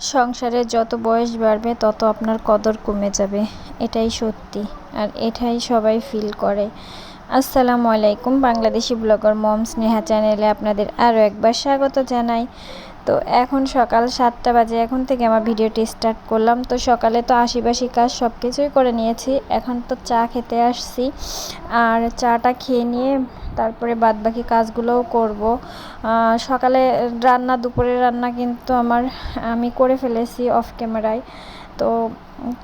সংসারে যত বয়স বাড়বে তত আপনার কদর কমে যাবে, এটাই সত্যি। আর এটাই সবাই ফিল করে। আসসালামু আলাইকুম, বাংলাদেশি ব্লগার মম স্নেহা চ্যানেলে আপনাদের আরও একবার স্বাগত জানাই। তো এখন সকাল 7টা বাজে, এখন থেকে আমার ভিডিওটি স্টার্ট করলাম। তো সকালে তো আশিবাসি কাজ সব কিছুই করে নিয়েছি, এখন তো চা খেতে আসছি। আর চাটা খেয়ে নিয়ে তারপরে বাদবাকি কাজগুলোও করব। সকালে রান্না, দুপুরের রান্না কিন্তু আমি করে ফেলেছি অফ ক্যামেরায়। তো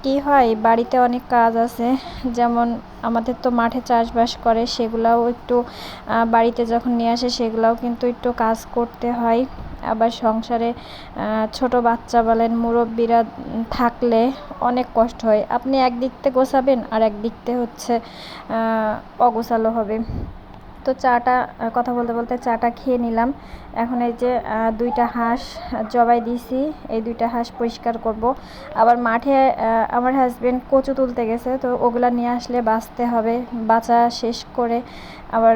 কি হয়, বাড়িতে অনেক কাজ আছে, যেমন আমাদের তো মাঠে চাষবাস করে, সেগুলাও একটু বাড়িতে যখন নিয়ে আসে সেগুলাও কিন্তু একটু কাজ করতে হয়। আবার সংসারে ছোট বাচ্চা বলেন, মুরব্বীরা থাকলে অনেক কষ্ট হয়। আপনি একদিক থেকে গোছাবেন আর একদিক থেকে হচ্ছে অগোছালো হবে। তো চাটা কথা বলতে বলতে চাটা খেয়ে নিলাম। এখন এই যে 2টা হাঁস জবাই দিয়েছি, এই 2টা হাঁস পরিষ্কার করব। আবার মাঠে আমার হাজবেন্ড কচু তুলতে গেছে, তো ওগুলা নিয়ে আসলে বাছতে হবে, বাছা শেষ করে আবার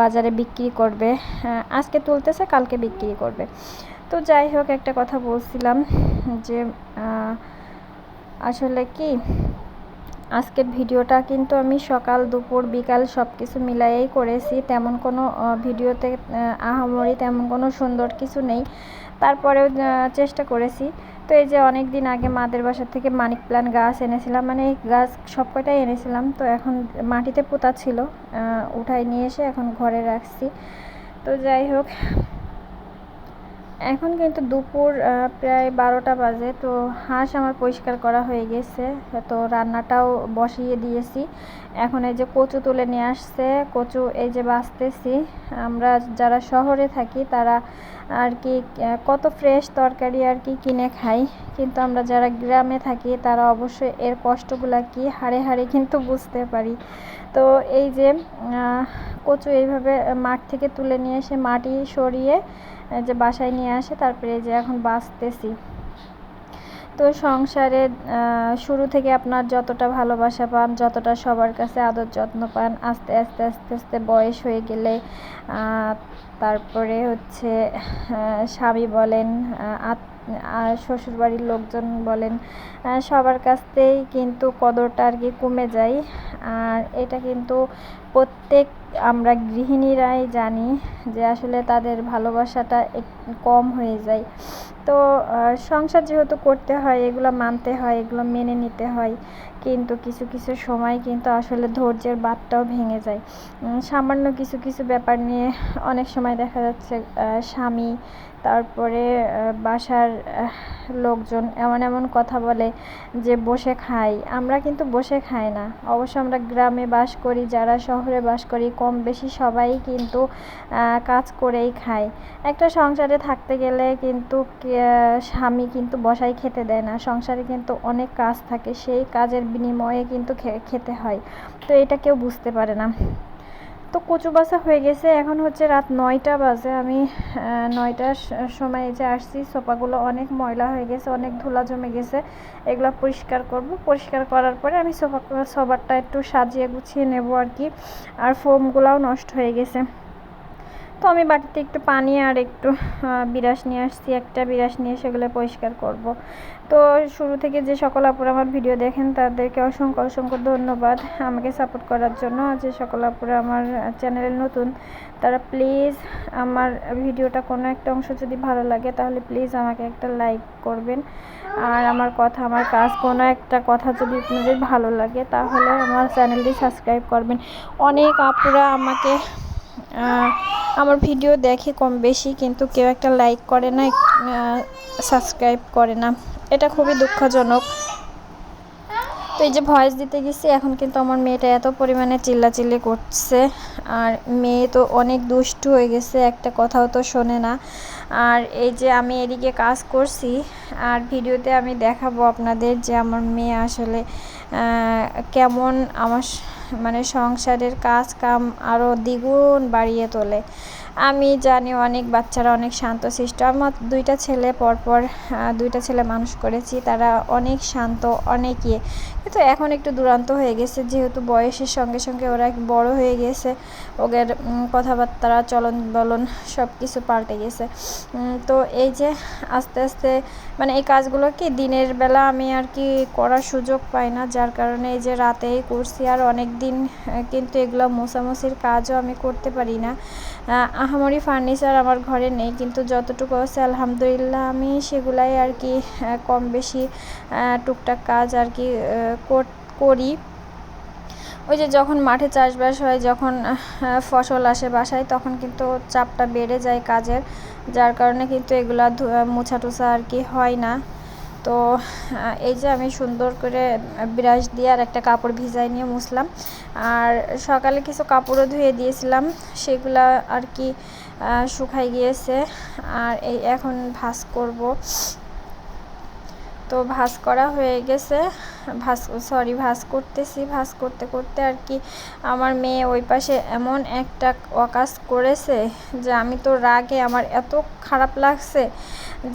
বাজারে বিক্রি করবে। আজকে তুলতেছে, কালকে বিক্রি করবে। তো যাই হোক, একটা কথা বলছিলাম যে আসলে কি, আজকের ভিডিওটা কিন্তু আমি সকাল দুপুর বিকাল সব কিছু মিলাইয়েই করেছি। তেমন কোনো ভিডিওতে আহামরি তেমন কোনো সুন্দর কিছু নেই, তারপরেও চেষ্টা করেছি। তো এই যে অনেক দিন আগে মাদের বাসা থেকে মানিক প্ল্যান্ট গাছ এনেছিলাম, মানে এই গাছ সব কয়টাই এনেছিলাম। তো এখন মাটিতে পোতা ছিল, উঠাই নিয়ে এসে এখন ঘরে রাখছি। তো যাই হোক, এখন কিন্তু দুপুর প্রায় 12টা বাজে। তো হাঁস আমার পরিষ্কার করা হয়ে গেছে, তো রান্নাটাও বসিয়ে দিয়েছি। এখন এই যে কচু তুলে নিয়ে আসছে, কচু এই যে বাছতেছি। আমরা যারা শহরে থাকি তারা আর কি কত ফ্রেশ তরকারি আর কি কিনে খাই, কিন্তু আমরা যারা গ্রামে থাকি তারা অবশ্যই এর কষ্টগুলা কি হাড়ে হাড়ে কিন্তু বুঝতে পারি। তো এই যে কচু এইভাবে মাঠ থেকে তুলে নিয়ে এসে মাটি সরিয়ে যে বাসায় নিয়ে আসে, তারপরে এই যে এখন বাছতেছি। তো সংসারে শুরু থেকে আপনার যতটা ভালোবাসা পান, যতটা সবার কাছে আদর যত্ন পান, আস্তে আস্তে আস্তে আস্তে বয়স হয়ে গেলে তারপরে হচ্ছে স্বামী বলেন, শ্বশুরবাড়ির লোকজন বলেন, সবার কাছ থেকেই কিন্তু কদরটা আর কি কমে যায়। আর এটা কিন্তু প্রত্যেক আমরা গৃহিণীরাই জানি যে আসলে তাদের ভালোবাসাটা কম হয়ে যায়। তো সংসার যেহেতু করতে হয়, এগুলো মানতে হয়, এগুলো মেনে নিতে হয়, কিন্তু কিছু কিছু সময় কিন্তু আসলে ধৈর্যের বাঁধটাও ভেঙে যায়। সামান্য কিছু কিছু ব্যাপার নিয়ে অনেক সময় দেখা যাচ্ছে স্বামী, তারপরে বাসার লোকজন এমন এমন কথা বলে যে বসে খাই। আমরা কিন্তু বসে খাই না, অবশ্য আমরা গ্রামে বাস করি, যারা শহরে বাস করি কম বেশি সবাই কিন্তু কাজ করেই খায়। একটা সংসারে থাকতে গেলে কিন্তু স্বামী কিন্তু বসায় খেতে দেয় না, সংসারে কিন্তু অনেক কাজ থাকে, সেই কাজের বিনিময়ে কিন্তু খেতে হয়। তো এটা কেউ বুঝতে পারে না। তো কচু বাছা হয়ে গেছে, এখন হচ্ছে রাত 9টা বাজে। আমি 9টার সময় যে আসছি, সোফাগুলো অনেক ময়লা হয়ে গেছে, অনেক ধুলা জমে গেছে, এগুলো পরিষ্কার করব। পরিষ্কার করার পরে আমি সোফাটা একটু সাজিয়ে গুছিয়ে নেব আর কি। আর ফোমগুলোও নষ্ট হয়ে গেছে। তো আমি বাটিতে একটু পানি আর একটু বিরাস নিয়ে আসছি, একটা বিরাস নিয়ে সেগুলো পরিষ্কার করব। তো শুরু থেকে যে সকল আপুরা আমার ভিডিও দেখেন তাদেরকে অসংখ্য অসংখ্য ধন্যবাদ আমাকে সাপোর্ট করার জন্য। যে সকল আপুরা আমার চ্যানেলে নতুন, তারা প্লিজ আমার ভিডিওটা কোনো একটা অংশ যদি ভালো লাগে তাহলে প্লিজ আমাকে একটা লাইক করবেন। আর আমার কথা, আমার কাজ, কোনো একটা কথা যদি আপনাদের ভালো লাগে তাহলে আমার চ্যানেলটি সাবস্ক্রাইব করবেন। অনেক আপুরা আমাকে আমার ভিডিও দেখে কম বেশি, কিন্তু কেউ একটা লাইক করে না, সাবস্ক্রাইব করে না, এটা খুবই দুঃখজনক। তো এই যে ভয়েস দিতে গেছি, এখন কিন্তু আমার মেয়েটা এত পরিমাণে চিল্লাচিল্লি করছে। আর মেয়ে তো অনেক দুষ্টু হয়ে গেছে, একটা কথাও তো শোনে না। আর এই যে আমি এদিকে কাজ করছি, আর ভিডিওতে আমি দেখাবো আপনাদের যে আমার মেয়ে আসলে কেমন আমার মানে সংসারের কাজ কাম আরও দ্বিগুণ বাড়িয়ে তোলে। আমি জানি অনেক বাচ্চারা অনেক শান্তশিষ্ট। আমার দুইটা ছেলে পরপর দুইটা ছেলে মানুষ করেছি, তারা অনেক শান্ত, অনেক ইয়ে, কিন্তু এখন একটু দুরন্ত হয়ে গেছে, যেহেতু বয়সের সঙ্গে সঙ্গে ওরা বড় হয়ে গেছে, ওদের কথাবার্তা চলন বলন সব কিছু পাল্টে গেছে। তো এই যে আস্তে আস্তে মানে এই কাজগুলো কি দিনের বেলা আমি আর কি করার সুযোগ পাই না, যার কারণে এই যে রাতেই করছি। আর অনেক দিন কিন্তু এগুলো মোছামুছির কাজও আমি করতে পারি না। আহামরি ফার্নিচার আমার ঘরে নেই, কিন্তু যতটুকু আছে আলহামদুলিল্লাহ আমি সেগুলাই আর কি কম বেশি টুকটাক কাজ আর কি করি। ওই যে যখন মাঠে চাষবাস হয়, যখন ফসল আসে বাসায়, তখন কিন্তু চাপটা বেড়ে যায় কাজের, যার কারণে কিন্তু এগুলা মোছা টুছা আর কি হয় না। তো এই যে আমি সুন্দর করে ব্রাশ দিয়ে আর একটা কাপড় ভিজাই নিয়ে মুছলাম। আর সকালে কিছু কাপড়ও ধুয়ে দিয়েছিলাম, সেগুলা আর কি শুকাই গিয়েছে। আর এই এখন ভাঁজ করব। তো ভাঁজ করা হয়ে গেছে, ভাঁজ করতেছি। ভাঁজ করতে করতে আর কি আমার মেয়ে ওই পাশে এমন একটা অকাজ করেছে যে আমি তো রাগে আমার এত খারাপ লাগছে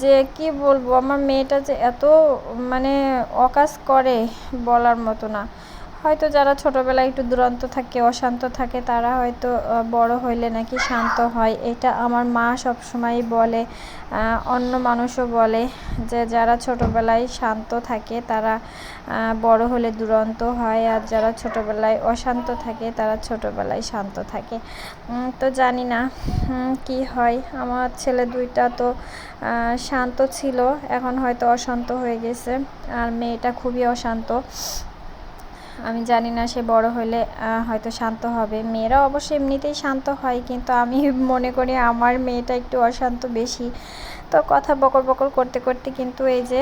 যে কি বলবো। আমার মেয়েটা যে এত মানে অকাজ করে বলার মতো না। হয়তো যারা ছোটোবেলায় একটু দুরন্ত থাকে, অশান্ত থাকে, তারা হয়তো বড় হইলে নাকি শান্ত হয়, এটা আমার মা সবসময় বলে, অন্য মানুষও বলে যে যারা ছোটোবেলায় শান্ত থাকে তারা বড় হলে দুরন্ত হয়, আর যারা ছোটোবেলায় অশান্ত থাকে তারা ছোটোবেলায় শান্ত থাকে। তো জানি না কি হয়। আমার ছেলে দুইটা তো শান্ত ছিল, এখন হয়তো অশান্ত হয়ে গেছে, আর মেয়েটা খুবই অশান্ত। আমি জানি না সে বড় হলে হয়তো শান্ত হবে। মেয়েরা অবশ্যই এমনিতেই শান্ত হয়, কিন্তু আমি মনে করি আমার মেয়েটা একটু অশান্ত বেশি। তো কথা বকর বকর করতে করতে কিন্তু এই যে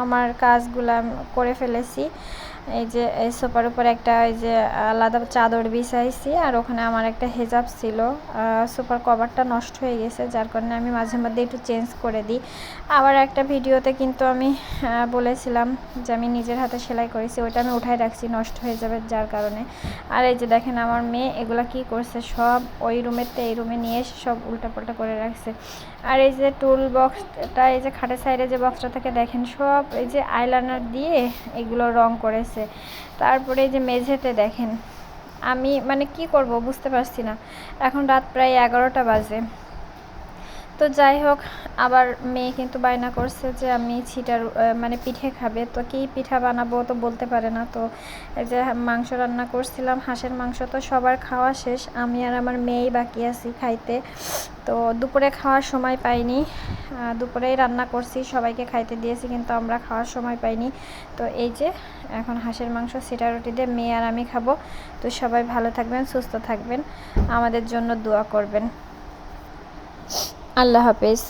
আমার কাজগুলো করে ফেলেছি। এই যে এই সোফার উপর একটা এই যে আলাদা চাদর বিছাইছি, আর ওখানে আমার একটা হেজাব ছিল, সোফার কভারটা নষ্ট হয়ে গেছে, যার কারণে আমি মাঝে মধ্যে একটু চেঞ্জ করে দিই। আবার একটা ভিডিওতে কিন্তু আমি বলেছিলাম যে আমি নিজের হাতে সেলাই করেছি, ওইটা আমি উঠাই রাখছি, নষ্ট হয়ে যাবে যার কারণে। আর এই যে দেখেন আমার মেয়ে এগুলা কি করছে, সব ওই রুমেতে এই রুমে নিয়ে এসে সব উল্টাপাল্টা করে রাখছে। আর এই যে টুল বক্সটা, এই যে খাটের সাইডে যে বক্সটা থাকে দেখেন, সব এই যে আইলাইনার দিয়ে এগুলো রং করেছে। তারপরে এই যে মেঝেতে দেখেন, আমি মানে কি করব বুঝতে পারছি না। এখন রাত প্রায় 11টা বাজে। তো যাই হোক, আবার মেয়ে কিন্তু বায়না করছে যে আমি মানে পিঠে খাবে। তো কি পিঠা বানাবো তো বলতে পারে না। তো এই যে মাংস রান্না করছিলাম, হাঁসের মাংস, তো সবার খাওয়া শেষ, আমি আর আমার মেয়েই বাকি আছি খাইতে। তো দুপুরে খাওয়ার সময় পাইনি, দুপুরেই রান্না করছি, সবাইকে খাইতে দিয়েছি, কিন্তু আমরা খাওয়ার সময় পাইনি। তো এই যে এখন হাঁসের মাংস সিটা রুটি দিয়ে মেয়ে আর আমি খাবো। তো সবাই ভালো থাকবেন, সুস্থ থাকবেন, আমাদের জন্য দোয়া করবেন। আল্লাহ হাফেজ।